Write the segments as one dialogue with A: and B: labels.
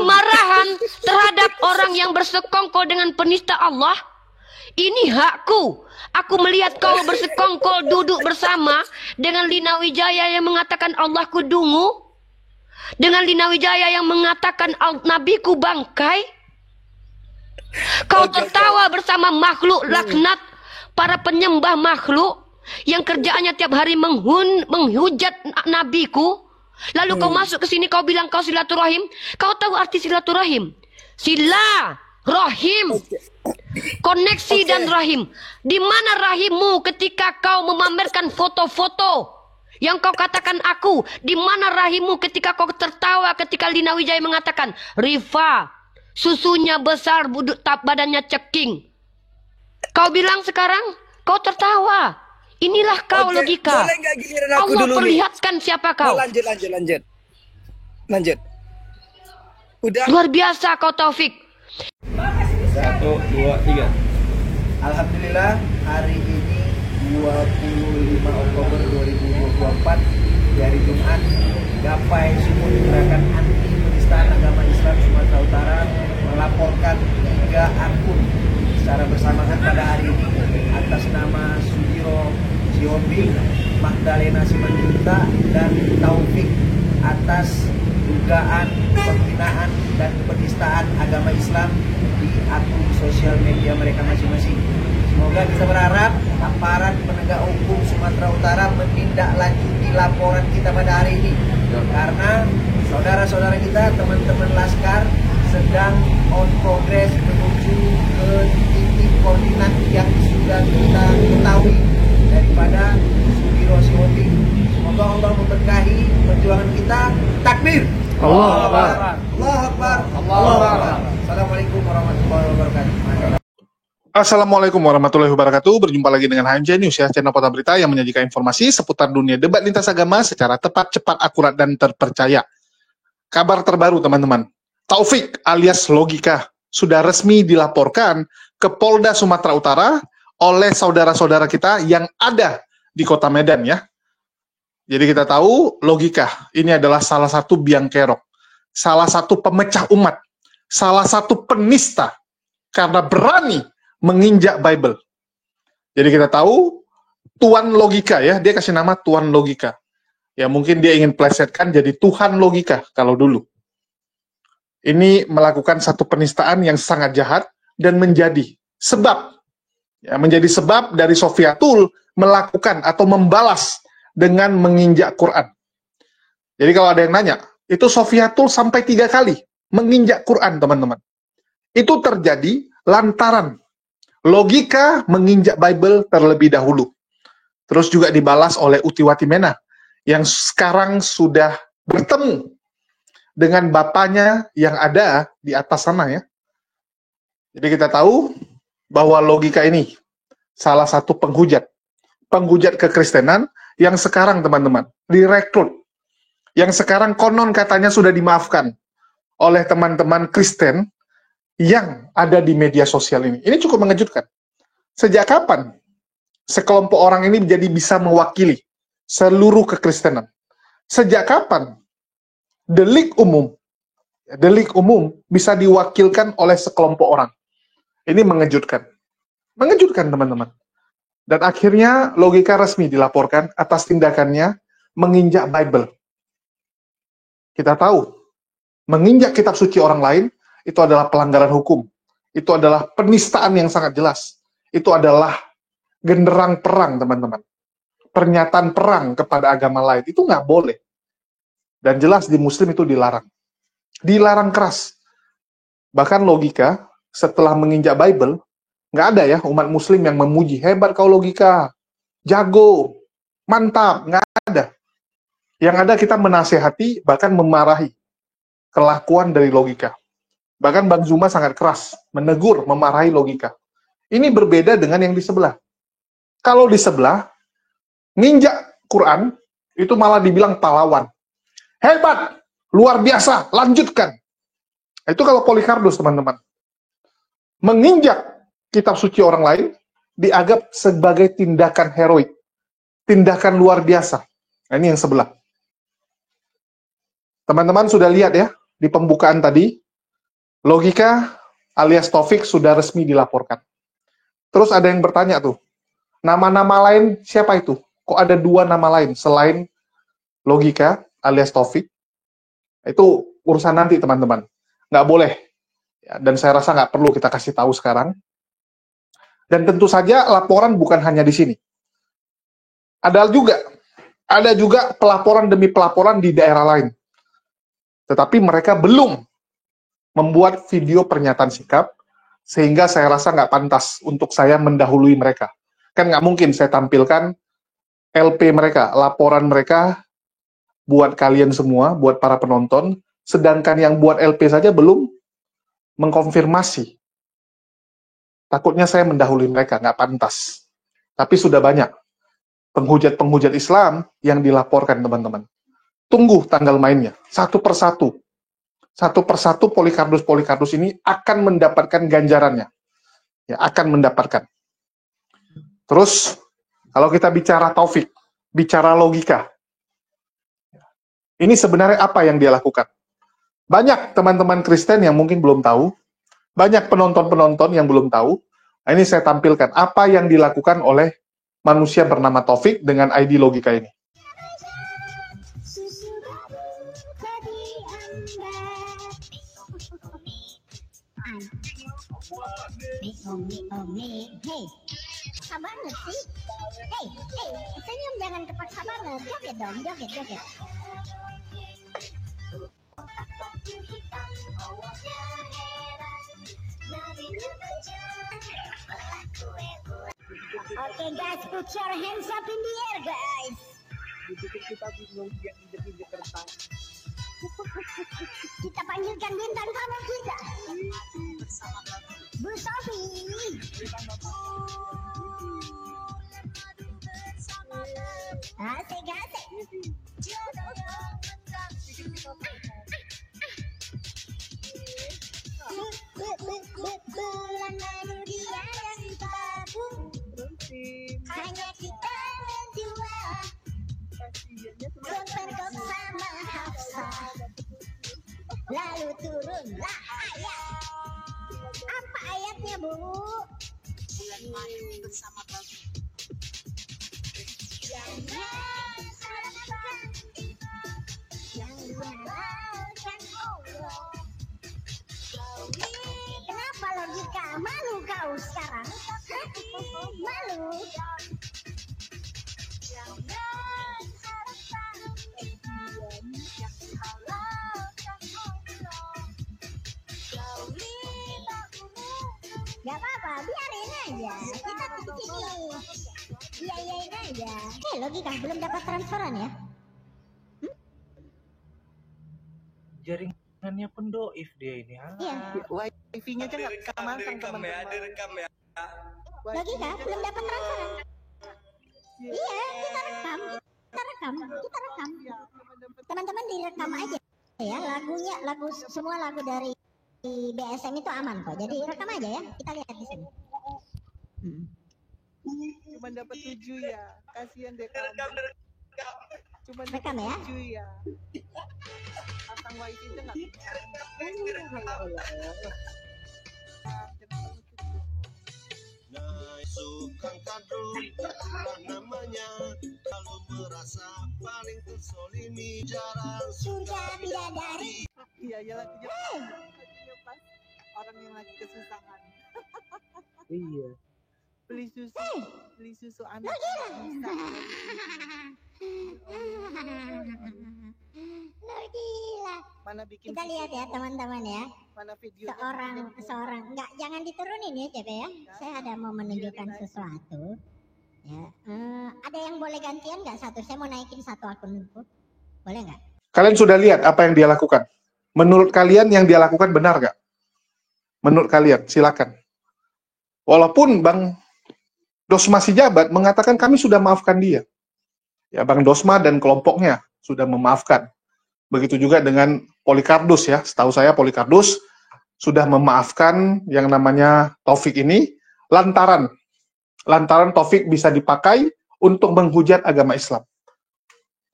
A: kemarahan terhadap orang yang bersekongkol dengan penista Allah? Ini hakku. Aku melihat kau bersekongkol duduk bersama dengan Lina Wijaya yang mengatakan Allahku dungu, dengan Lina Wijaya yang mengatakan Nabiku bangkai. Kau tertawa bersama makhluk laknat, para penyembah makhluk yang kerjaannya tiap hari menghujat Nabiku. Lalu kau masuk ke sini, kau bilang kau silaturahim. Kau tahu arti silaturahim? Sila, rahim, koneksi dan rahim. Di mana rahimmu ketika kau memamerkan foto-foto yang kau katakan aku? Di mana rahimmu ketika kau tertawa ketika Lina Wijaya mengatakan Rifa, susunya besar, badannya ceking. Kau bilang sekarang kau tertawa. Inilah kau logika. Allah perlihatkan siapa kau.
B: Lanjut. Udah.
A: Luar biasa kau, Taufik.
C: 1, 2, 3.
B: Alhamdulillah hari ini 25 Oktober 2024 di hari Jumat, Gapai Sumut Gerakan Anti Penistaan Agama Islam Sumatera Utara melaporkan 3 akun secara bersamaan pada hari ini atas nama Sudiro Sihombing, Magdalena Simanjuntak, dan Taufik atas dugaan penghinaan dan penistaan agama Islam di akun sosial media mereka masing-masing. Semoga kita berharap aparat penegak hukum Sumatera Utara menindaklanjuti laporan kita pada hari ini, karena saudara-saudara kita, teman-teman Laskar sedang on progress menuju ke titik koordinat yang sudah kita ketahui daripada Sudiro Sihombing. Semoga Allah memberkahi perjuangan kita. Takbir.
C: Allahu Akbar.
B: Allahu Akbar. Allahu Akbar. Assalamualaikum warahmatullahi wabarakatuh.
D: Assalamualaikum warahmatullahi wabarakatuh. Berjumpa lagi dengan HMJ News ya, channel Portal Berita yang menyajikan informasi seputar dunia debat lintas agama secara tepat, cepat, akurat, dan terpercaya. Kabar terbaru teman-teman, Taufik alias Logika sudah resmi dilaporkan ke Polda Sumatera Utara oleh saudara-saudara kita yang ada di kota Medan ya. Jadi kita tahu Logika ini adalah salah satu biang kerok, salah satu pemecah umat, salah satu penista karena berani menginjak Bible. Jadi kita tahu Tuan Logika ya, dia kasih nama Tuan Logika. Ya mungkin dia ingin plesetkan jadi Tuhan Logika kalau dulu. Ini melakukan satu penistaan yang sangat jahat dan menjadi sebab dari Sofiatul melakukan atau membalas dengan menginjak Quran. Jadi kalau ada yang nanya, itu Sofiatul sampai 3 kali menginjak Quran teman-teman. Itu terjadi lantaran Logika menginjak Bible terlebih dahulu. Terus juga dibalas oleh Utiwati Mena yang sekarang sudah bertemu dengan bapaknya yang ada di atas sana ya. Jadi kita tahu bahwa Logika ini salah satu penghujat kekristenan yang sekarang teman-teman direkrut, yang sekarang konon katanya sudah dimaafkan oleh teman-teman Kristen yang ada di media sosial ini. Ini cukup mengejutkan. Sejak kapan sekelompok orang ini jadi bisa mewakili seluruh kekristenan? Sejak kapan delik umum bisa diwakilkan oleh sekelompok orang? Ini mengejutkan. Mengejutkan teman-teman. Dan akhirnya Logika resmi dilaporkan atas tindakannya menginjak Bible. Kita tahu, menginjak kitab suci orang lain itu adalah pelanggaran hukum. Itu adalah penistaan yang sangat jelas. Itu adalah genderang perang, teman-teman. Pernyataan perang kepada agama lain. Itu nggak boleh. Dan jelas di Muslim itu dilarang. Dilarang keras. Bahkan Logika, setelah menginjak Bible, nggak ada ya umat Muslim yang memuji, hebat kau Logika, jago, mantap, nggak ada. Yang ada kita menasehati, bahkan memarahi kelakuan dari Logika. Bahkan Bang Zuma sangat keras, menegur, memarahi Logika. Ini berbeda dengan yang di sebelah. Kalau di sebelah, nginjak Quran, itu malah dibilang pahlawan. Hebat, luar biasa, lanjutkan. Itu kalau Polycarpus, teman-teman. Menginjak kitab suci orang lain, dianggap sebagai tindakan heroik. Tindakan luar biasa. Nah, ini yang sebelah. Teman-teman sudah lihat ya, di pembukaan tadi, Logika alias Taufik sudah resmi dilaporkan. Terus ada yang bertanya tuh, nama-nama lain siapa itu? Kok ada 2 nama lain selain Logika alias Taufik? Itu urusan nanti teman-teman. Nggak boleh. Ya, dan saya rasa nggak perlu kita kasih tahu sekarang. Dan tentu saja laporan bukan hanya di sini. Ada juga pelaporan demi pelaporan di daerah lain. Tetapi mereka belum membuat video pernyataan sikap, sehingga saya rasa nggak pantas untuk saya mendahului mereka. Kan nggak mungkin saya tampilkan LP mereka, laporan mereka buat kalian semua, buat para penonton, sedangkan yang buat LP saja belum mengkonfirmasi. Takutnya saya mendahului mereka, nggak pantas. Tapi sudah banyak penghujat-penghujat Islam yang dilaporkan, teman-teman. Tunggu tanggal mainnya, satu persatu. Satu persatu Polikarpus ini akan mendapatkan ganjarannya. Ya, akan mendapatkan. Terus, kalau kita bicara Taufik, bicara logika, ini sebenarnya apa yang dia lakukan? Banyak teman-teman Kristen yang mungkin belum tahu, banyak penonton-penonton yang belum tahu. Nah, ini saya tampilkan apa yang dilakukan oleh manusia bernama Taufik dengan ID logika ini.
E: Hei, sabar banget sih. Hei, senyum jangan kepaksa banget. Joget dong, joget. Okay guys, put your hands up in the air guys. Kita panggilkan bintang tamu kita, Bu Sofi. Asik. Bulan madu dia yang babu, hanya kita berdua. Berpergok sama Hafsa, lalu turunlah ayat. Apa ayatnya, Bu? Bulan madu bersama babu. Jangan harapkan yang diharapkan Allah. Kenapa logika? Malu kau sekarang? Malu? Jangan harapkan yang diharapkan Allah. Gak apa-apa, biarin aja. Kita di sini. Iya-iyain aja. Logika belum dapat transferan ya?
B: Jaringannya pun doif dia ini.
E: Iya.
F: Wifi-nya kan nggak keamanan teman-teman.
B: Direkam ya.
E: Logika belum dapat transferan. Iya, kita rekam. Teman-teman direkam aja ya, semua lagu dari BSM itu aman kok. Jadi rekam aja ya. Kita lihat di sini.
F: Cuma dapat 7 ya. Kasihan deh kamu. Cuma
E: Rekam ya.
F: 7 ya. Pasang wifi itu nggak.
G: Sukan kadrun namanya, kalau merasa paling tersolimi jarang
E: Sudah bidadari.
F: Iya lagunya pas orang yang lagi kesusahan.
B: Iya.
F: Beli susu anak.
E: Gila.
F: Mana bikin
E: Kita lihat ya teman-teman ya.
F: mana video
E: Seorang enggak, jangan diturunin ya CP ya. Saya ada mau menunjukkan sesuatu. Ya. Ada yang boleh gantian nggak satu? Saya mau naikin satu akunku. Boleh nggak?
D: Kalian sudah lihat apa yang dia lakukan? Menurut kalian yang dia lakukan benar nggak? Menurut kalian, silakan. Walaupun Bang Dosma Sijabat mengatakan kami sudah maafkan dia. Ya, Bang Dosma dan kelompoknya sudah memaafkan. Begitu juga dengan Polikarpus ya. Setahu saya Polikarpus sudah memaafkan yang namanya Taufik ini lantaran Taufik bisa dipakai untuk menghujat agama Islam.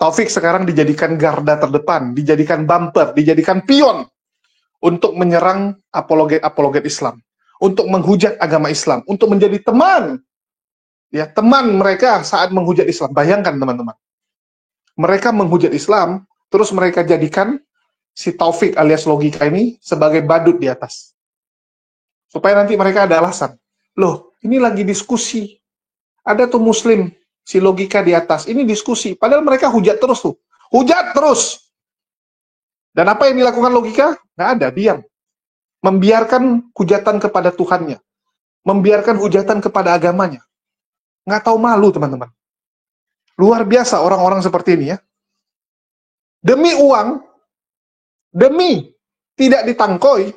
D: Taufik sekarang dijadikan garda terdepan, dijadikan bumper, dijadikan pion untuk menyerang apologet Islam, untuk menghujat agama Islam, untuk menjadi teman, ya teman mereka saat menghujat Islam. Bayangkan teman-teman, mereka menghujat Islam, terus mereka jadikan si Taufik alias Logika ini sebagai badut di atas, supaya nanti mereka ada alasan. Loh, ini lagi diskusi, ada tuh Muslim, si Logika di atas, ini diskusi, padahal mereka hujat terus tuh, hujat terus. Dan apa yang dilakukan Logika? Nggak ada, diam. Membiarkan hujatan kepada Tuhannya. Membiarkan hujatan kepada agamanya. Nggak tahu malu, teman-teman. Luar biasa orang-orang seperti ini ya. Demi uang, demi tidak ditangkoi,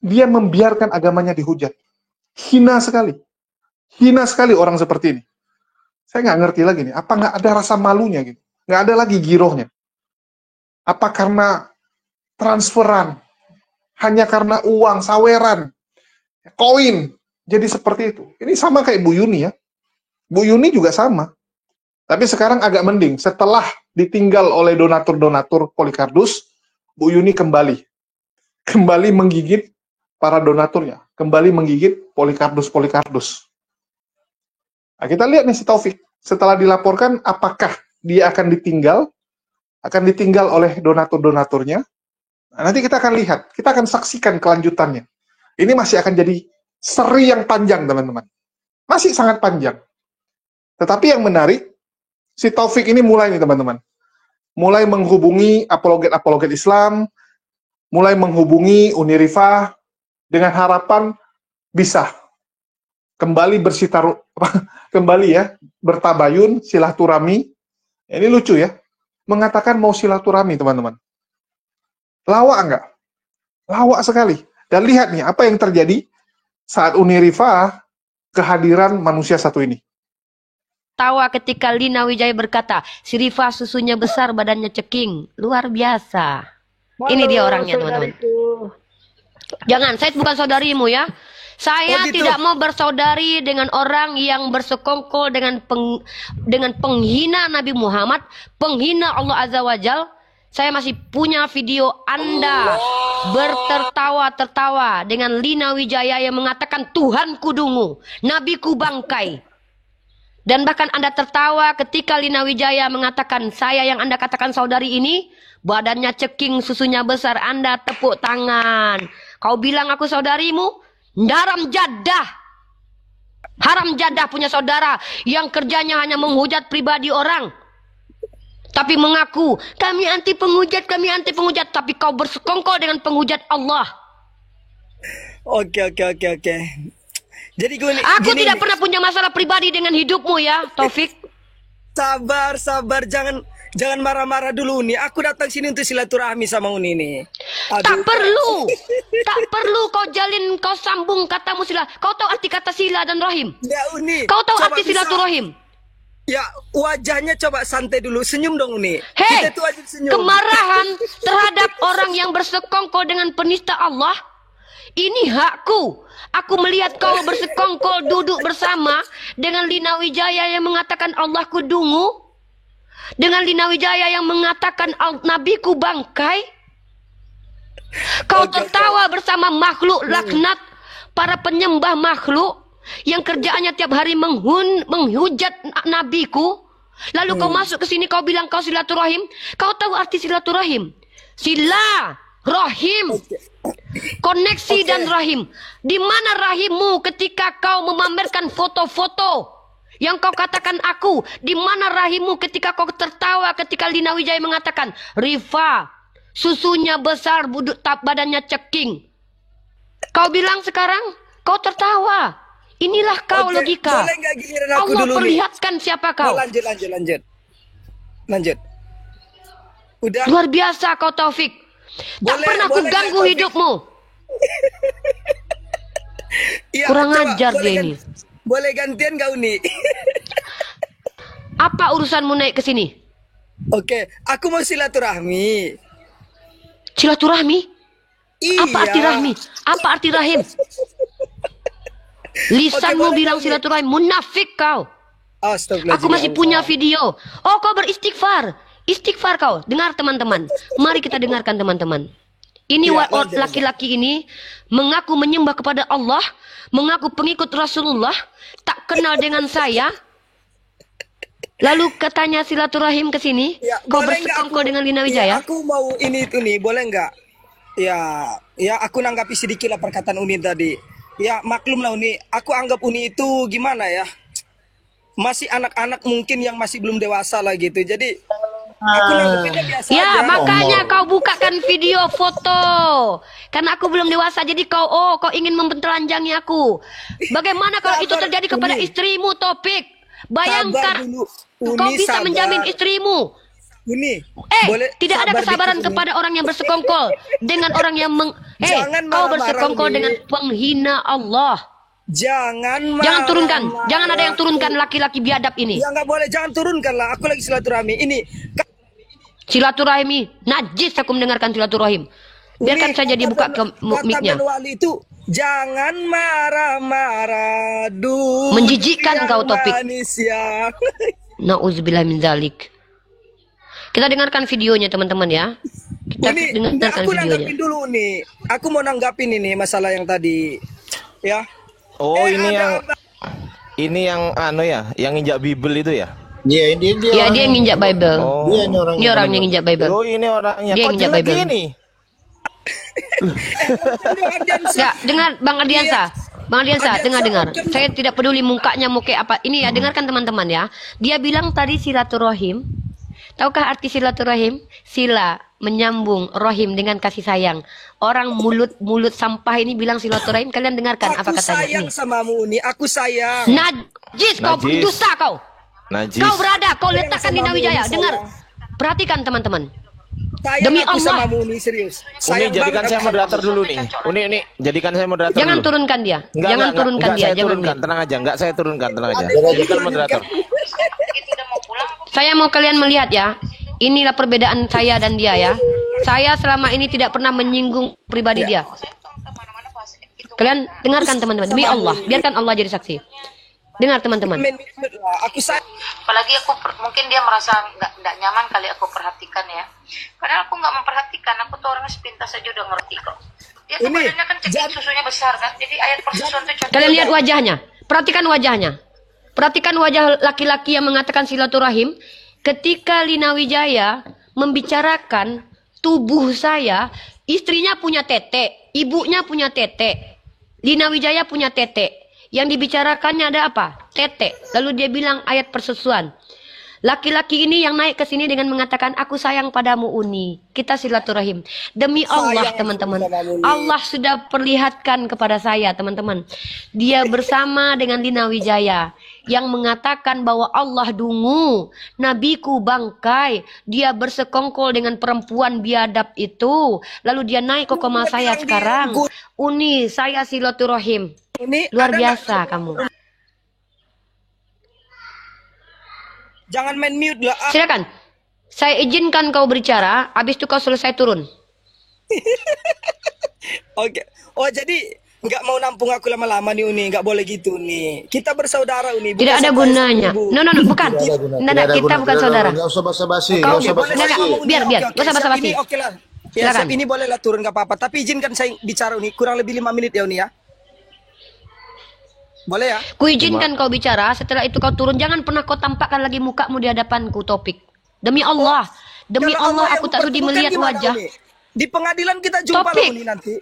D: dia membiarkan agamanya dihujat. Hina sekali. Hina sekali orang seperti ini. Saya nggak ngerti lagi nih, apa nggak ada rasa malunya gitu? Nggak ada lagi girohnya. Apa karena transferan, hanya karena uang, saweran, koin, jadi seperti itu. Ini sama kayak Bu Yuni ya. Bu Yuni juga sama. Tapi sekarang agak mending. Setelah ditinggal oleh donatur-donatur Polycardus, Bu Yuni kembali menggigit para donaturnya. Kembali menggigit Polycardus. Nah, kita lihat nih si Taufik. Setelah dilaporkan, apakah dia akan ditinggal oleh donatur-donaturnya. Nah, nanti kita akan lihat, kita akan saksikan kelanjutannya. Ini masih akan jadi seri yang panjang, teman-teman. Masih sangat panjang. Tetapi yang menarik, si Taufik ini mulai nih, teman-teman. Mulai menghubungi apologet Islam, mulai menghubungi Unirifah, dengan harapan bisa kembali bertabayun, silaturahmi. Ini lucu ya. Mengatakan mau silaturahmi, teman-teman. Lawak enggak? Lawak sekali. Dan lihat nih, apa yang terjadi saat Unirifah kehadiran manusia satu ini.
A: Tawa ketika Lina Wijaya berkata, si Rifa susunya besar, badannya ceking. Luar biasa. Ini dia orangnya, teman-teman. Jangan, saya bukan saudarimu ya. Saya tidak mau bersaudari dengan orang yang bersekongkol dengan penghina Nabi Muhammad, penghina Allah Azza wa Jal. Saya masih punya video Anda bertertawa-tertawa dengan Lina Wijaya yang mengatakan Tuhanku dungu, Nabiku bangkai. Dan bahkan Anda tertawa ketika Lina Wijaya mengatakan saya yang Anda katakan saudari ini, badannya ceking, susunya besar. Anda tepuk tangan. Kau bilang aku saudarimu? Haram jadah punya saudara yang kerjanya hanya menghujat pribadi orang. Tapi mengaku, kami anti penghujat. Tapi kau bersekongkol dengan penghujat Allah.
H: Oke. Jadi
A: aku tidak pernah punya masalah pribadi dengan hidupmu ya, Taufik.
H: Sabar, jangan marah-marah dulu nih. Aku datang sini untuk silaturahmi sama Uni nih.
A: Tak perlu kau sambung katamu sila. Kau tahu arti kata sila dan rahim?
H: Ya Uni.
A: Kau tahu arti silaturahim?
H: Ya, wajahnya coba santai dulu, senyum dong Uni.
A: Hei,
H: kita tuh wajib senyum.
A: Kemarahan terhadap orang yang bersekongkol dengan penista Allah, ini hakku. Aku melihat kau bersekongkol duduk bersama dengan Lina Wijaya yang mengatakan Allahku dungu, dengan Lina Wijaya yang mengatakan Nabiku bangkai. Kau tertawa bersama makhluk laknat, para penyembah makhluk yang kerjaannya tiap hari menghujat Nabiku. Lalu kau masuk ke sini, kau bilang kau silaturahim. Kau tahu arti silaturahim? Sila, rahim, koneksi dan rahim. Di mana rahimmu ketika kau memamerkan foto-foto yang kau katakan aku? Di mana rahimmu ketika kau tertawa ketika Lina Wijaya mengatakan Rifa susunya besar, badannya ceking? Kau bilang sekarang kau tertawa. Inilah kau logika. Allah perlihatkan siapa kau.
H: Lanjut. Udah.
A: Luar biasa kau Taufik. Tak pernah aku ganggu hidupmu.
H: Ya,
A: kurang ajar dia ini.
H: Boleh gantian gak Uni?
A: Apa urusanmu naik ke sini?
H: Oke, aku mau silaturahmi.
A: Silaturahmi?
H: Iya.
A: Apa arti rahmi? Apa arti rahim? Lisanmu bilang silaturahim, munafik kau. Aku masih punya video. Oh, kau beristighfar. Istighfar kau. Dengar teman-teman. Mari kita dengarkan teman-teman. Ini
H: Ya,
A: laki-laki ini mengaku menyembah kepada Allah, mengaku pengikut Rasulullah, tak kenal dengan saya. Lalu katanya silaturahim ke sini,
H: Ya,
A: kau
H: boleh nggak
A: bersekongkol
H: aku-
A: dengan Lina
H: Ya,
A: Wijaya?
H: aku mau ini itu nih, boleh nggak? Ya, aku nanggapi sedikit lah perkataan Uni tadi. Ya, maklum lah Uni. Aku anggap Uni itu gimana ya? Masih anak-anak mungkin yang masih belum dewasa lah gitu. Jadi aku nanggapinnya biasa
A: Ya,
H: aja.
A: makanya kau bukakan video foto. Karena aku belum dewasa, jadi kau ingin mempertelanjangi aku. Bagaimana kalau itu
H: Sabar,
A: terjadi kepada
H: Uni.
A: istrimu, Topik?
H: Sabar
A: Bayangkan,
H: dulu.
A: kau
H: Uni,
A: bisa
H: sabar.
A: menjamin istrimu.
H: Uni,
A: Tidak ada
H: sabar
A: kesabaran
H: dikit, Uni.
A: kepada orang yang bersekongkol dengan orang yang
H: Jangan
A: kau
H: marah-marah,
A: bersekongkol
H: Uni.
A: dengan penghina Allah.
H: Jangan
A: Jangan turunkan,
H: marah-marah.
A: jangan ada yang turunkan laki-laki biadab ini.
H: Ya nggak boleh, jangan turunkan lah. Aku lagi silaturahmi. Ini
A: Silaturahim, najis aku mendengarkan silaturahim. Biarkan saja dibuka ke mic-nya.
H: kata wali itu jangan marah-marah dulu.
A: Menjijikkan kau, Topik.
H: Manis ya.
A: Nauzubillah min zalik. Kita dengarkan videonya teman-teman ya. Kita dengarkan
H: Aku
A: videonya.
H: nanggapin dulu nih. Aku mau nanggapin ini masalah yang tadi. Ya.
C: Oh, ini
H: ada-
C: yang anu ya, yang injak Bible itu ya?
G: Iya, ini dia.
A: Ya, dia yang nginjak Bible.
C: Oh.
G: Dia ini orang.
A: Ini orang yang nginjak Bible.
C: Oh, ini orangnya.
A: Dia
C: Kok
A: injak
C: jelek
A: Bible.
C: gini?
A: Ya, dengar Bang Ardiansa. Bang Ardiansa, dengar. Saya tidak peduli mukanya mau kayak apa. Ini ya, dengarkan teman-teman ya. Dia bilang tadi silaturahim. Tahukah arti silaturahim? Sila, menyambung, rohim dengan kasih sayang. Orang mulut sampah ini bilang silaturahim. Kalian dengarkan apa
H: Aku
A: katanya.
H: sayang
A: Ini.
H: samamu Uni. Aku sayang.
A: Najis, kau
C: Najis.
A: pendusta kau.
C: Najis.
A: Kau berada, kau letakkan di
H: Sayang
A: Nawijaya.
H: sama
A: Dengar.
H: Uni,
A: Perhatikan teman-teman.
H: sayang
A: Demi
H: aku
A: Allah.
H: samamu Uni, serius.
C: Uni,
H: Sayang
C: jadikan
H: banget
C: saya
H: aku
C: moderator
H: samamu.
C: dulu nih. Uni, jadikan saya moderator
A: Jangan
C: dulu.
A: turunkan dia.
C: Enggak,
A: Jangan turunkan dia.
C: saya
A: Jangan.
C: turunkan, tenang aja. Enggak, saya turunkan, tenang aja.
H: Ada
C: Jadikan moderator.
A: Saya mau kalian melihat ya. Inilah perbedaan saya dan dia ya. Saya selama ini tidak pernah menyinggung pribadi dia. Kalian dengarkan teman-teman. Demi Allah, biarkan Allah jadi saksi. Dengar teman-teman.
H: Aku sayang.
I: Apalagi mungkin dia merasa nggak nyaman kali aku perhatikan ya. Padahal aku nggak memperhatikan, aku tuh orangnya sepintas saja udah ngerti kok. Dia tuh
H: Ini,
I: badannya kan kecil, susunya besar kan, jadi ayat persusuan tuh cocok.
A: Kalian lihat wajahnya. Perhatikan wajahnya. Perhatikan wajah laki-laki yang mengatakan silaturahim. Ketika Lina Wijaya membicarakan tubuh saya, istrinya punya tete, ibunya punya tete, Lina Wijaya punya tete. Yang dibicarakannya ada apa? Tete. Lalu dia bilang ayat persusuan. Laki-laki ini yang naik ke sini dengan mengatakan, aku sayang padamu Uni. Kita silaturahim. Demi Allah
H: Sayang
A: teman-teman.
H: sama Uni.
A: Allah sudah perlihatkan kepada saya teman-teman. Dia bersama dengan Lina Wijaya. Yang mengatakan bahwa Allah dungu. Nabiku bangkai. Dia bersekongkol dengan perempuan biadab itu. Lalu dia naik ke koma saya sekarang. Uni, saya silaturahim.
H: Uni,
A: Luar
H: ada
A: biasa
H: nggak-
A: kamu.
H: Jangan main mute lah. Ah,
A: Silakan. Saya izinkan kau berbicara, habis itu kau selesai turun.
H: Oke. Oh jadi nggak mau nampung aku lama-lama nih Uni, nggak boleh gitu nih. Kita bersaudara Uni. bukan
A: Tidak ada
H: sampai
A: gunanya.
H: seribu.
A: No, bukan. Nada, kita bukan saudara.
G: Enggak usah basa-basi,
A: Kau-
G: enggak usah
A: boleh,
G: basa-basi.
A: enggak, biar,
H: Oke,
A: nggak usah basa-basi.
H: Ini oke lah. Ya,
A: Silakan.
H: ini bolehlah turun nggak apa-apa. Tapi izinkan saya bicara Uni, kurang lebih 5 menit ya Uni ya. Boleh ya?
A: Kuizinkan kau bicara, setelah itu kau turun. Jangan pernah kau tampakkan lagi mukamu di hadapanku, Topik. Demi Allah. Demi
H: Kalau
A: Allah,
H: yang
A: aku tak sudi
H: mempertemukan
A: melihat
H: gimana,
A: wajah.
H: Uni? Di pengadilan kita jumpa
A: Topik.
H: lah Uni nanti.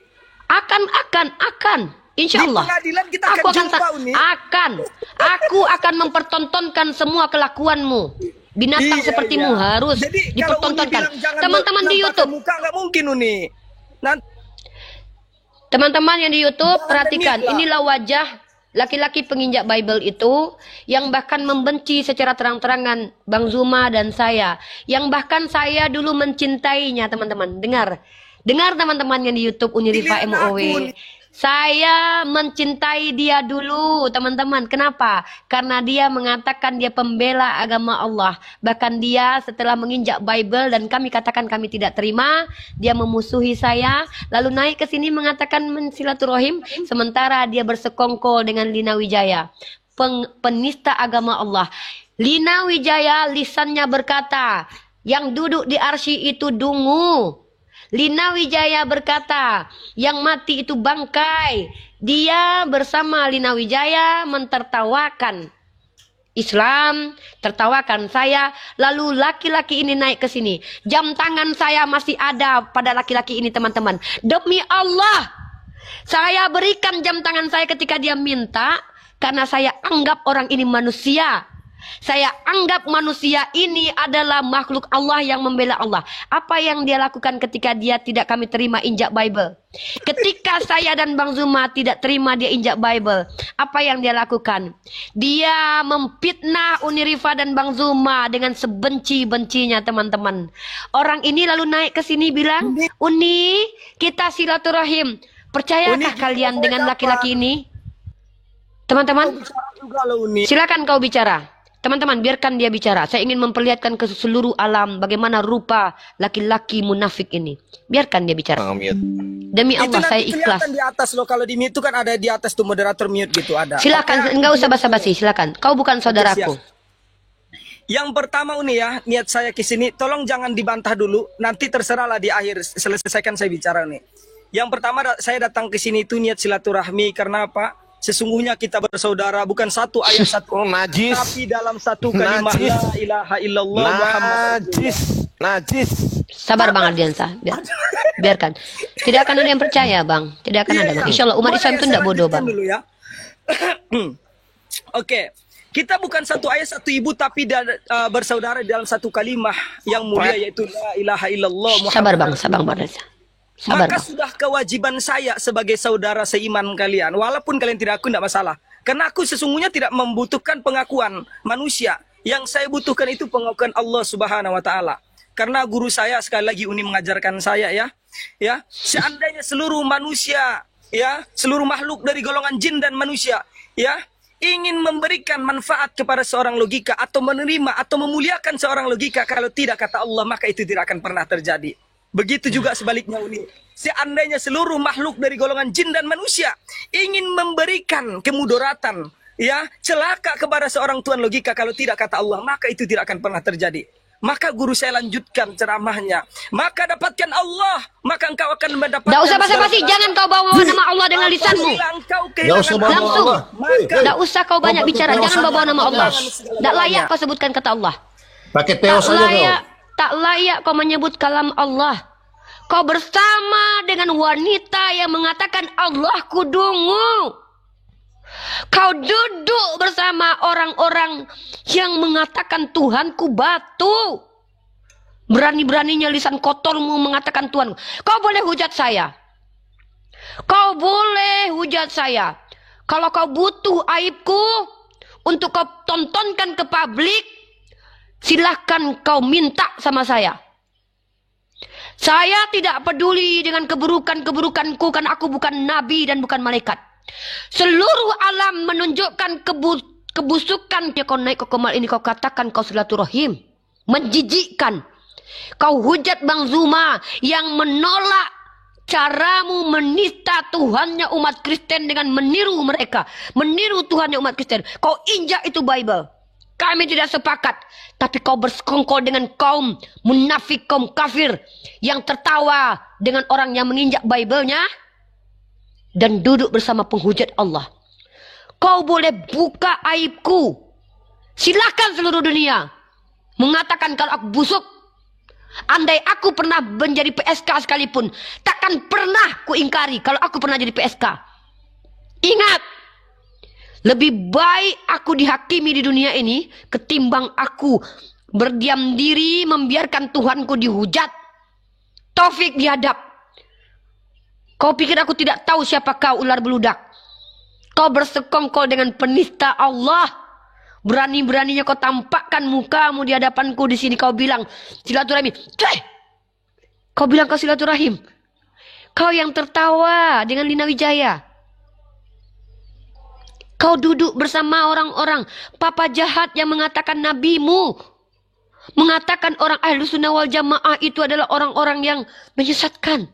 A: Akan. Insya
H: Di
A: Allah.
H: pengadilan kita
A: Aku
H: akan jumpa, Uni.
A: Aku akan mempertontonkan semua kelakuanmu. Binatang
H: Iya,
A: sepertimu
H: iya.
A: harus
H: Jadi, kalau Uni
A: dipertontonkan.
H: bilang jangan
A: Teman-teman di
H: menampakkan
A: YouTube.
H: muka nggak mungkin Uni. Nanti
A: Teman-teman yang di YouTube,
H: Jangan
A: perhatikan.
H: demit lah.
A: Inilah wajah laki-laki penginjak Bible itu yang bahkan membenci secara terang-terangan Bang Zuma dan saya. Yang bahkan saya dulu mencintainya, teman-teman. Dengar teman-teman yang di YouTube Unirifa
H: Pilihan
A: MOW.
H: aku.
A: Saya mencintai dia dulu, teman-teman. Kenapa? Karena dia mengatakan dia pembela agama Allah. Bahkan dia setelah menginjak Bible dan kami katakan kami tidak terima, dia memusuhi saya, lalu naik ke sini mengatakan mensilaturahim, sementara dia bersekongkol dengan Lina Wijaya, penista agama Allah. Lina Wijaya lisannya berkata, yang duduk di arsy itu dungu. Lina Wijaya berkata, yang mati itu bangkai. Dia bersama Lina Wijaya mentertawakan Islam, tertawakan saya. Lalu laki-laki ini naik ke sini. Jam tangan saya masih ada pada laki-laki ini, teman-teman. Demi Allah, saya berikan jam tangan saya ketika dia minta. Karena saya anggap orang ini manusia. Saya anggap manusia ini adalah makhluk Allah yang membela Allah. Apa yang dia lakukan ketika dia tidak kami terima injak Bible? Ketika saya dan Bang Zuma tidak terima dia injak Bible, apa yang dia lakukan? Dia memfitnah Uni Rifa dan Bang Zuma dengan sebenci-bencinya, teman-teman. Orang ini lalu naik ke sini bilang, Uni, kita silaturahim. Percayakah kalian dengan laki-laki ini? Teman-teman, silakan kau bicara. Teman-teman, biarkan dia bicara. Saya ingin memperlihatkan ke seluruh alam bagaimana rupa laki-laki munafik ini. Biarkan dia bicara. Demi Allah, saya ikhlas.
H: Di atas loh, kalau di mute itu kan ada di atas tuh moderator mute gitu ada.
A: Silakan, enggak usah basa-basi. Silakan. Kau bukan saudaraku.
H: Yang pertama ini ya, niat saya ke sini, tolong jangan dibantah dulu. Nanti terserahlah di akhir, selesaikan saya bicara nih. Yang pertama saya datang ke sini itu niat silaturahmi karena apa? Sesungguhnya kita bersaudara, bukan satu ayat satu
C: najis,
H: tapi dalam satu kalimat la ilaha illallah
C: najis.
A: Sabar Bang Ardiansa, biarkan. Tidak akan ada yang percaya Bang, tidak akan ada Bang. Insya Allah umat Islam itu tidak bodoh Bang.
H: Dulu ya. Oke, kita bukan satu ayat satu ibu tapi bersaudara dalam satu kalimat yang mulia yaitu la ilaha illallah.
A: Sabar Bang, sabar Bang Ardiansa.
H: Maka sudah kewajiban saya sebagai saudara seiman kalian. Walaupun kalian tidak aku, tidak masalah. Karena aku sesungguhnya tidak membutuhkan pengakuan manusia. Yang saya butuhkan itu pengakuan Allah Subhanahu wa Ta'ala. Karena guru saya sekali lagi Uni mengajarkan saya ya. Seandainya seluruh manusia, ya, seluruh makhluk dari golongan jin dan manusia, ya, ingin memberikan manfaat kepada seorang logika atau menerima atau memuliakan seorang logika, kalau tidak kata Allah, maka itu tidak akan pernah terjadi. Begitu juga sebaliknya Uni. Seandainya seluruh makhluk dari golongan jin dan manusia ingin memberikan kemudaratan, ya, celaka kepada seorang tuan logika, kalau tidak kata Allah, maka itu tidak akan pernah terjadi. Maka guru saya lanjutkan ceramahnya. Maka dapatkan Allah, maka engkau akan mendapatkan.
A: Tidak usah basa-basi, jangan kau bawa nama Allah dengan lisanmu. Langsung. Tidak usah kau banyak bicara, jangan bawa nama Allah. Tidak layak kau sebutkan kata Allah.
J: Pakai teos saja kau.
A: Tak layak kau menyebut kalam Allah. Kau bersama dengan wanita yang mengatakan Allah kudungu. Kau duduk bersama orang-orang yang mengatakan Tuhanku batu. Berani-beraninya lisan kotormu mengatakan Tuhan. Kau boleh hujat saya. Kau boleh hujat saya. Kalau kau butuh aibku untuk kau tontonkan ke publik, silahkan kau minta sama saya. Saya tidak peduli dengan keburukan-keburukanku karena aku bukan nabi dan bukan malaikat. Seluruh alam menunjukkan kebusukan. Dia kau naik ke kemal ini kau katakan kau silaturahim. Menjijikkan. Kau hujat Bang Zuma yang menolak caramu menista Tuhannya umat Kristen dengan meniru mereka. Meniru Tuhannya umat Kristen. Kau injak itu Bible. Kami tidak sepakat. Tapi kau bersekongkol dengan kaum munafik, kaum kafir. Yang tertawa dengan orang yang menginjak Bible-nya. Dan duduk bersama penghujat Allah. Kau boleh buka aibku. Silakan seluruh dunia. Mengatakan kalau aku busuk. Andai aku pernah menjadi PSK sekalipun. Takkan pernah ku ingkari kalau aku pernah jadi PSK. Ingat. Lebih baik aku dihakimi di dunia ini ketimbang aku berdiam diri membiarkan Tuhanku dihujat. Taufik dihadap. Kau pikir aku tidak tahu siapa kau ular beludak? Kau bersekongkol dengan penista Allah. Berani-beraninya kau tampakkan mukamu di hadapanku di sini. Kau bilang silaturahim. Kau bilang kau silaturahim. Kau yang tertawa dengan Lina Wijaya. Kau duduk bersama orang-orang papa jahat yang mengatakan nabimu. Mengatakan orang Ahlus Sunnah wal Jamaah itu adalah orang-orang yang menyesatkan.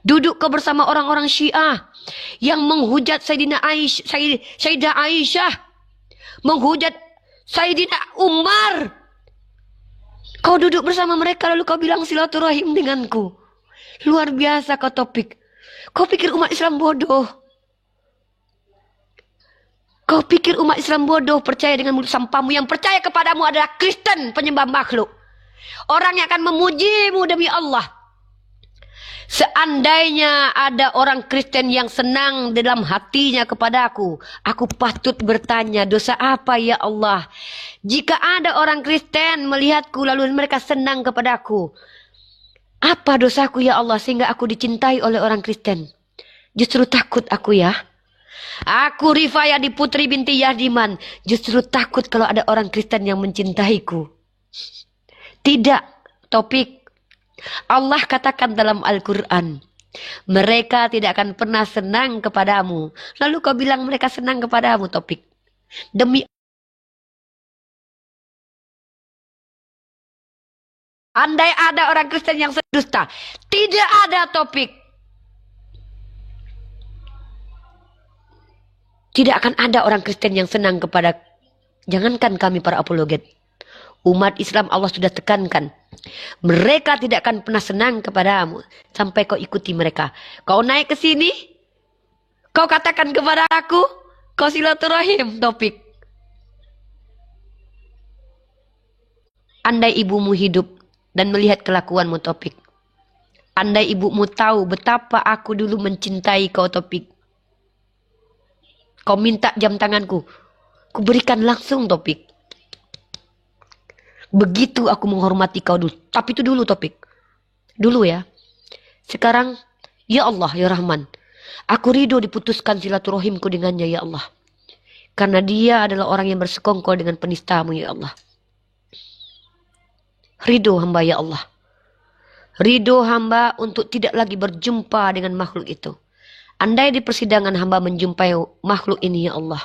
A: Duduk kau bersama orang-orang Syiah yang menghujat Sayyidah Aisyah. Menghujat Sayyidina Umar. Kau duduk bersama mereka lalu kau bilang silaturahim denganku. Luar biasa kau Topik. Kau pikir umat Islam bodoh? Kau pikir umat Islam bodoh percaya dengan mulut sampahmu? Yang percaya kepadamu adalah Kristen penyembah makhluk. Orang yang akan memujimu demi Allah. Seandainya ada orang Kristen yang senang dalam hatinya kepadaku, aku patut bertanya, dosa apa ya Allah? Jika ada orang Kristen melihatku lalu mereka senang kepadaku, apa dosaku ya Allah sehingga aku dicintai oleh orang Kristen? Justru takut aku ya. Aku Rifayadi Putri binti Yahdiman, justru takut kalau ada orang Kristen yang mencintaiku. Tidak, Topik. Allah katakan dalam Al-Quran, mereka tidak akan pernah senang kepadamu. Lalu kau bilang mereka senang kepadamu, Topik. Demi andai ada orang Kristen yang dusta, tidak ada, Topik. Tidak akan ada orang Kristen yang senang kepada, jangankan kami para apologet. Umat Islam Allah sudah tekankan. Mereka tidak akan pernah senang kepadamu sampai kau ikuti mereka. Kau naik ke sini, kau katakan kepada aku, kau silaturahim, Topik. Andai ibumu hidup dan melihat kelakuanmu, Topik. Andai ibumu tahu betapa aku dulu mencintai kau, Topik. Kau minta jam tanganku, ku berikan langsung, Topik. Begitu aku menghormati kau dulu. Tapi itu dulu, Topik. Dulu ya. Sekarang, ya Allah, ya Rahman. Aku ridho diputuskan silaturahimku dengannya, ya Allah. Karena dia adalah orang yang bersekongkol dengan penistamu, ya Allah. Ridho hamba, ya Allah. Ridho hamba untuk tidak lagi berjumpa dengan makhluk itu. Andai di persidangan hamba menjumpai makhluk ini, ya Allah.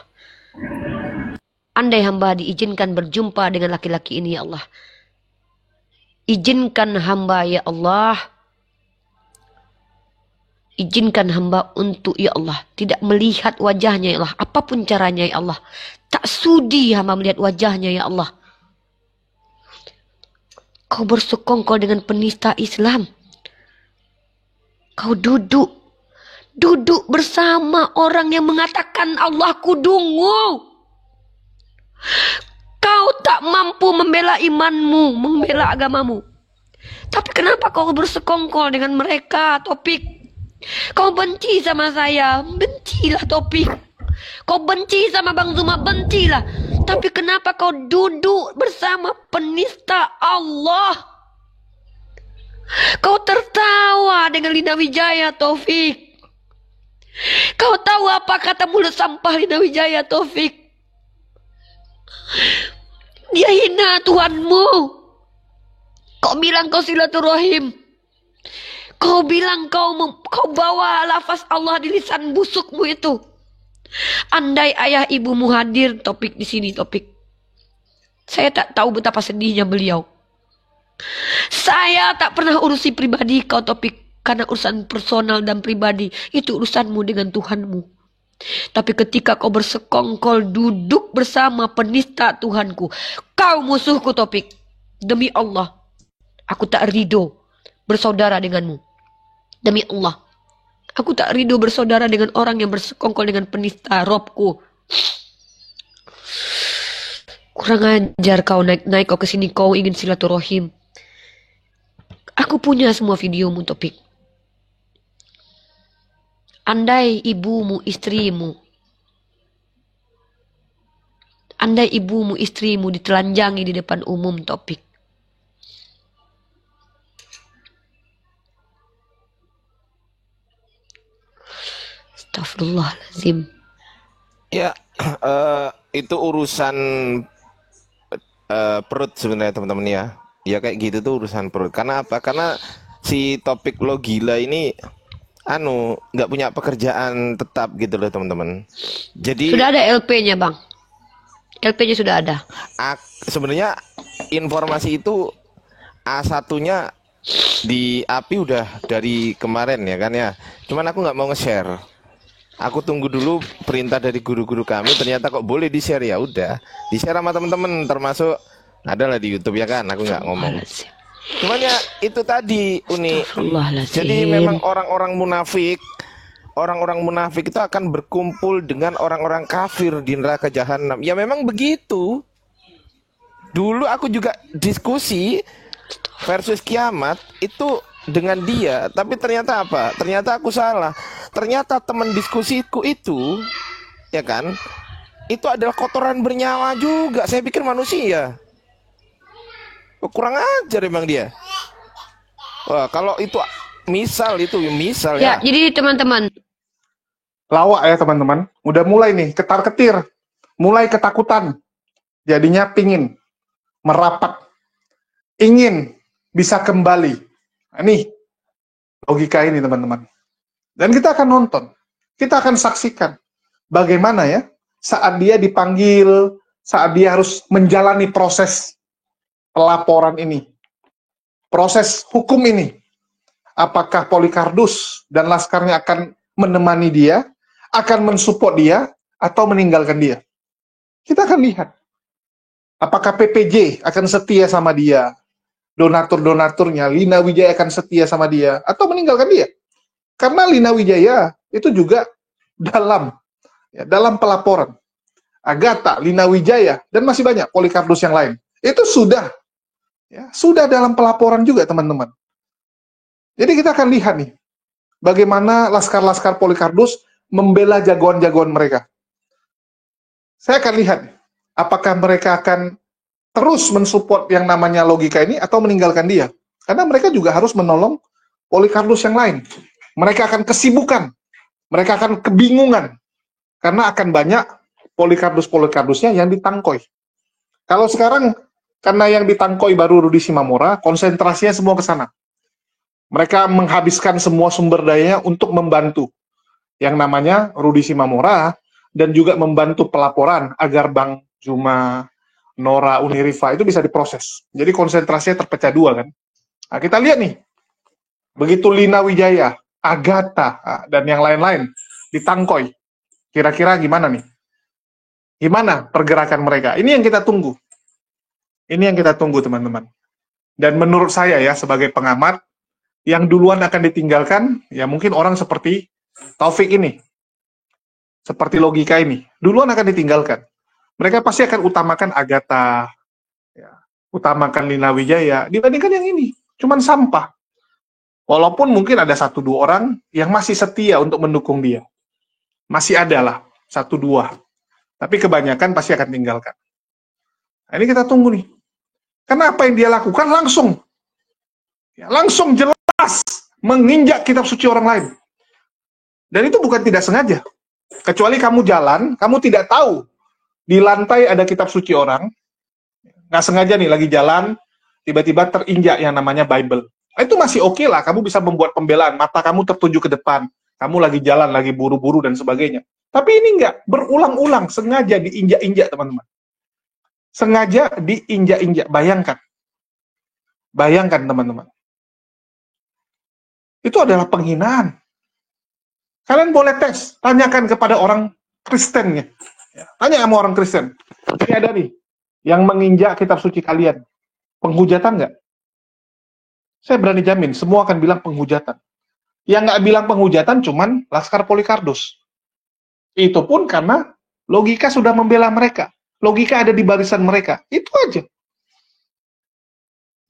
A: Andai hamba diizinkan berjumpa dengan laki-laki ini, ya Allah. Izinkan hamba, ya Allah. Izinkan hamba untuk, ya Allah, tidak melihat wajahnya, ya Allah. Apapun caranya, ya Allah. Tak sudi hamba melihat wajahnya, ya Allah. Kau bersekongkol dengan penista Islam. Kau duduk bersama orang yang mengatakan Allah kudungu. Kau tak mampu membela imanmu, membela agamamu. Tapi kenapa kau bersekongkol dengan mereka, Topik? Kau benci sama saya, bencilah, Topik. Kau benci sama Bang Zuma, bencilah. Tapi kenapa kau duduk bersama penista Allah? Kau tertawa dengan Lina Wijaya, Taufik. Kau tahu apa kata mulut sampah Lina Wijaya, Taufik? Dia hina Tuhanmu. Kau bilang kau silaturahim. Kau bilang kau bawa lafaz Allah di lisan busukmu itu. Andai ayah ibumu hadir, Topik, di sini, Topik. Saya tak tahu betapa sedihnya beliau. Saya tak pernah urusi pribadi kau, Topik. Karena urusan personal dan pribadi itu urusanmu dengan Tuhanmu. Tapi ketika kau bersekongkol duduk bersama penista Tuhanku, kau musuhku, Topik. Demi Allah, aku tak ridho bersaudara denganmu. Demi Allah, aku tak ridho bersaudara dengan orang yang bersekongkol dengan penista Robku. Kurang ajar kau naik kau kesini, kau ingin silaturahim. Aku punya semua videomu, Topik. Andai ibumu, istrimu ditelanjangi di depan umum, Topik. Astagfirullahaladzim.
C: Ya, itu urusan perut sebenarnya, teman-teman ya. Ya kayak gitu tuh urusan perut. Karena apa? Karena si Topik lo gila ini nggak punya pekerjaan tetap gitu loh, teman-teman. Jadi
A: sudah ada LP-nya, Bang. LP-nya sudah ada.
C: Sebenarnya informasi itu A1-nya di API udah dari kemarin ya kan ya. Cuman aku nggak mau nge-share. Aku tunggu dulu perintah dari guru-guru kami. Ternyata kok boleh di-share, ya udah. Di-share sama teman-teman, termasuk adalah di YouTube ya kan. Aku nggak ngomong. Cuman ya itu tadi Uni.
A: Astagfirullahaladzim.
C: Jadi memang orang-orang munafik itu akan berkumpul dengan orang-orang kafir di neraka jahanam. Ya memang begitu. Dulu aku juga diskusi versus kiamat itu dengan dia, tapi ternyata apa? Ternyata aku salah. Ternyata teman diskusiku itu, ya kan? Itu adalah kotoran bernyawa juga. Saya pikir manusia. Kurang ajar emang dia. Wah, kalau itu misal
A: Ya, jadi teman-teman.
D: Lawak ya teman-teman. Udah mulai nih ketar-ketir, mulai ketakutan. Jadinya pingin merapat, ingin bisa kembali. Nah, ini logika ini teman-teman. Dan kita akan nonton, kita akan saksikan bagaimana ya saat dia dipanggil, saat dia harus menjalani proses pelaporan ini, proses hukum ini. Apakah Polycarpus dan laskarnya akan menemani dia, akan mensupport dia, atau meninggalkan dia? Kita akan lihat. Apakah PPJ akan setia sama dia? Donatur-donaturnya, Lina Wijaya akan setia sama dia? Atau meninggalkan dia? Karena Lina Wijaya itu juga dalam pelaporan. Agatha, Lina Wijaya, dan masih banyak Polycarpus yang lain. Itu sudah dalam pelaporan juga, teman-teman. Jadi kita akan lihat nih, bagaimana laskar-laskar Polycarpus membela jagoan-jagoan mereka. Saya akan lihat nih, apakah mereka akan terus mensupport yang namanya logika ini atau meninggalkan dia. Karena mereka juga harus menolong Polycarpus yang lain. Mereka akan kesibukan, mereka akan kebingungan, karena akan banyak Polycarpus-Polycarpusnya yang ditangkoi. Kalau sekarang, karena yang ditangkoi baru Rudi Simamora, konsentrasinya semua ke sana. Mereka menghabiskan semua sumber dayanya untuk membantu yang namanya Rudi Simamora, dan juga membantu pelaporan agar Bang Juma, Nora, Unirifa itu bisa diproses. Jadi konsentrasinya terpecah dua kan. Nah, kita lihat nih, begitu Lina Wijaya, Agatha, dan yang lain-lain ditangkoi, kira-kira gimana nih? Gimana pergerakan mereka? Ini yang kita tunggu. Ini yang kita tunggu, teman-teman. Dan menurut saya ya, sebagai pengamat, yang duluan akan ditinggalkan, ya mungkin orang seperti Taufik ini. Seperti logika ini. Duluan akan ditinggalkan. Mereka pasti akan utamakan Agatha, utamakan Lina Wijaya, dibandingkan yang ini. Cuman sampah. Walaupun mungkin ada 1-2 orang yang masih setia untuk mendukung dia. Masih ada lah, 1-2. Tapi kebanyakan pasti akan tinggalkan. Nah, ini kita tunggu nih. Karena apa yang dia lakukan langsung jelas menginjak kitab suci orang lain. Dan itu bukan tidak sengaja. Kecuali kamu jalan, kamu tidak tahu di lantai ada kitab suci orang, nggak sengaja nih lagi jalan, tiba-tiba terinjak yang namanya Bible. Itu masih oke lah, kamu bisa membuat pembelaan, mata kamu tertuju ke depan, kamu lagi jalan, lagi buru-buru dan sebagainya. Tapi ini nggak, berulang-ulang, sengaja diinjak-injak teman-teman. Sengaja diinjak-injak, bayangkan. Bayangkan teman-teman. Itu adalah penghinaan. Kalian boleh tes, tanyakan kepada orang Kristennya. Tanya sama orang Kristen. Ini ada nih, yang menginjak kitab suci kalian. Penghujatan nggak? Saya berani jamin, semua akan bilang penghujatan. Yang nggak bilang penghujatan cuman Laskar Polycarpus. Itu pun karena logika sudah membela mereka. Logika ada di barisan mereka. Itu aja.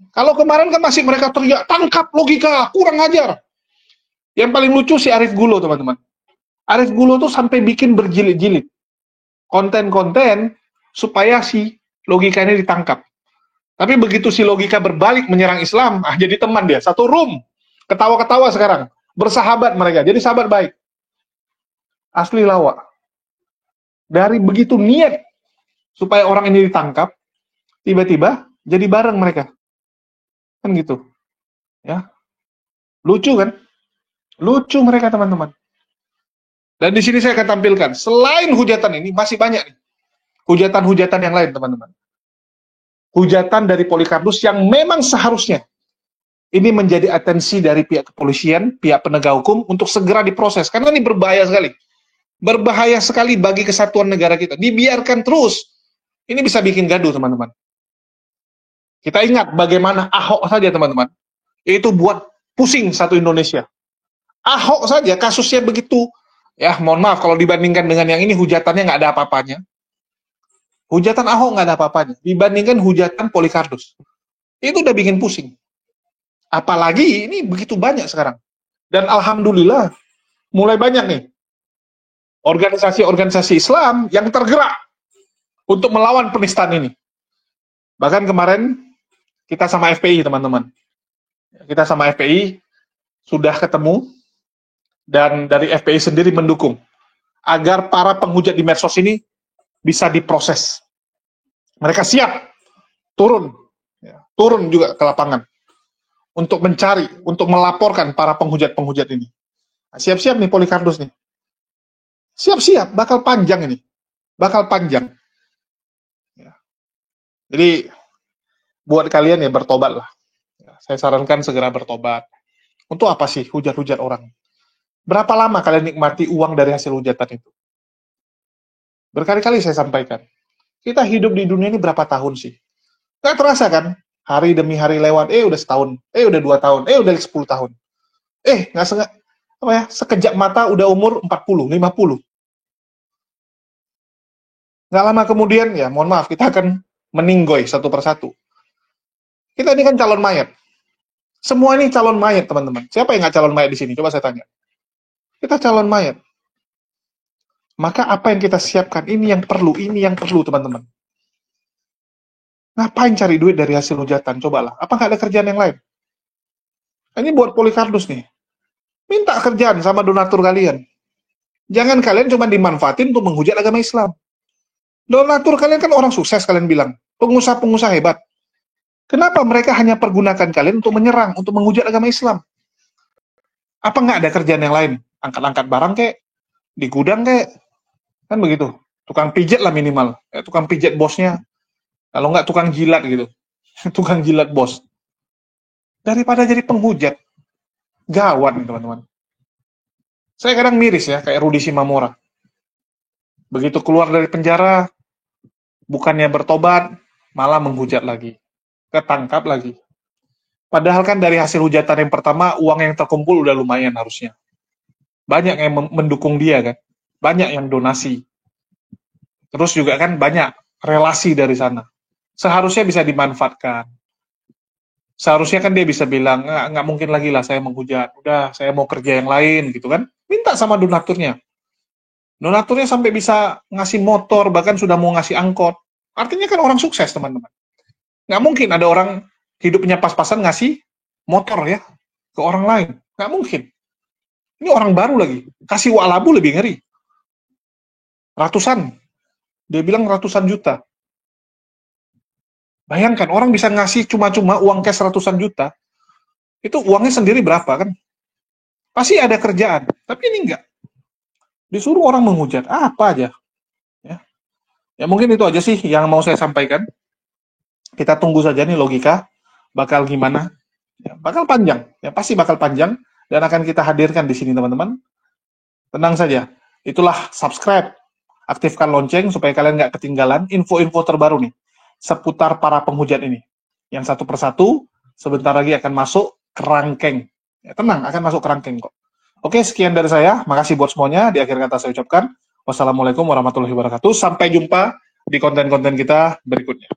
D: Kalau kemarin kan masih mereka teriak, tangkap logika, kurang ajar. Yang paling lucu si Arif Gulo, teman-teman. Arif Gulo tuh sampai bikin berjilid-jilid konten-konten supaya si logika ini ditangkap. Tapi begitu si logika berbalik menyerang Islam, jadi teman dia. Satu room. Ketawa-ketawa sekarang. Bersahabat mereka. Jadi sahabat baik. Asli lawak. Dari begitu niat supaya orang ini ditangkap, tiba-tiba jadi bareng mereka. Kan gitu. Ya. Lucu kan? Lucu mereka, teman-teman. Dan di sini saya akan tampilkan, selain hujatan ini, masih banyak nih. Hujatan-hujatan yang lain, teman-teman. Hujatan dari Polycarpus yang memang seharusnya ini menjadi atensi dari pihak kepolisian, pihak penegak hukum, untuk segera diproses. Karena ini berbahaya sekali. Berbahaya sekali bagi kesatuan negara kita. Dibiarkan terus, ini bisa bikin gaduh, teman-teman. Kita ingat bagaimana Ahok saja teman-teman, itu buat pusing satu Indonesia. Ahok saja kasusnya begitu, ya mohon maaf kalau dibandingkan dengan yang ini hujatannya nggak ada apa-apanya. Hujatan Ahok nggak ada apa-apanya, dibandingkan hujatan Polikarpus. Itu udah bikin pusing. Apalagi ini begitu banyak sekarang. Dan alhamdulillah, mulai banyak nih organisasi-organisasi Islam yang tergerak untuk melawan penistaan ini. Bahkan kemarin kita sama FPI, teman-teman. Kita sama FPI sudah ketemu, dan dari FPI sendiri mendukung agar para penghujat di medsos ini bisa diproses. Mereka siap turun juga ke lapangan untuk mencari, untuk melaporkan para penghujat-penghujat ini. Nah, siap-siap nih Polikarpus nih. Siap-siap, bakal panjang ini. Bakal panjang. Ya. Jadi, buat kalian ya bertobatlah. Ya, saya sarankan segera bertobat. Untuk apa sih hujat-hujat orang? Berapa lama kalian nikmati uang dari hasil hujatan itu? Berkali-kali saya sampaikan. Kita hidup di dunia ini berapa tahun sih? Nggak terasa kan? Hari demi hari lewat, udah setahun, udah 2 tahun, udah 10 tahun. Sekejap mata udah umur 40, 50. Nggak lama kemudian, ya mohon maaf, kita akan meninggoy satu persatu. Kita ini kan calon mayat. Semua ini calon mayat, teman-teman. Siapa yang nggak calon mayat di sini? Coba saya tanya. Kita calon mayat. Maka apa yang kita siapkan, ini yang perlu, teman-teman. Ngapain cari duit dari hasil hujatan? Cobalah. Apa nggak ada kerjaan yang lain? Ini buat Polikarpus nih. Minta kerjaan sama donatur kalian. Jangan kalian cuma dimanfaatin untuk menghujat agama Islam. Donatur kalian kan orang sukses, kalian bilang. Pengusaha-pengusaha hebat. Kenapa mereka hanya pergunakan kalian untuk menyerang, untuk menghujat agama Islam? Apa nggak ada kerjaan yang lain? Angkat-angkat barang kek? Di gudang kek? Kan begitu. Tukang pijat lah minimal. Tukang pijat bosnya. Kalau nggak tukang jilat gitu. Tukang jilat bos. Daripada jadi penghujat. Gawat nih teman-teman. Saya kadang miris ya, kayak Rudi Simamora. Begitu keluar dari penjara, bukannya bertobat, malah menghujat lagi. Ketangkap lagi. Padahal kan dari hasil hujatan yang pertama, uang yang terkumpul udah lumayan harusnya. Banyak yang mendukung dia kan. Banyak yang donasi. Terus juga kan banyak relasi dari sana. Seharusnya bisa dimanfaatkan. Seharusnya kan dia bisa bilang, nggak mungkin lagi lah saya menghujat. Udah, saya mau kerja yang lain gitu kan. Minta sama donaturnya. Donaturnya sampai bisa ngasih motor, bahkan sudah mau ngasih angkot. Artinya kan orang sukses, teman-teman. Nggak mungkin ada orang hidupnya pas-pasan ngasih motor ya ke orang lain. Nggak mungkin. Ini orang baru lagi. Kasih walabu lebih ngeri. Ratusan. Dia bilang ratusan juta. Bayangkan, orang bisa ngasih cuma-cuma uang cash ratusan juta. Itu uangnya sendiri berapa kan? Pasti ada kerjaan. Tapi ini enggak. Disuruh orang menghujat. Apa aja. Ya mungkin itu aja sih yang mau saya sampaikan. Kita tunggu saja nih logika. Bakal gimana. Ya, bakal panjang. Ya pasti bakal panjang. Dan akan kita hadirkan di sini teman-teman. Tenang saja. Itulah subscribe. Aktifkan lonceng supaya kalian nggak ketinggalan info-info terbaru nih seputar para penghujat ini. Yang satu persatu sebentar lagi akan masuk kerangkeng. Ya, tenang, akan masuk kerangkeng kok. Oke, sekian dari saya. Makasih buat semuanya. Di akhir kata saya ucapkan wassalamualaikum warahmatullahi wabarakatuh. Sampai jumpa di konten-konten kita berikutnya.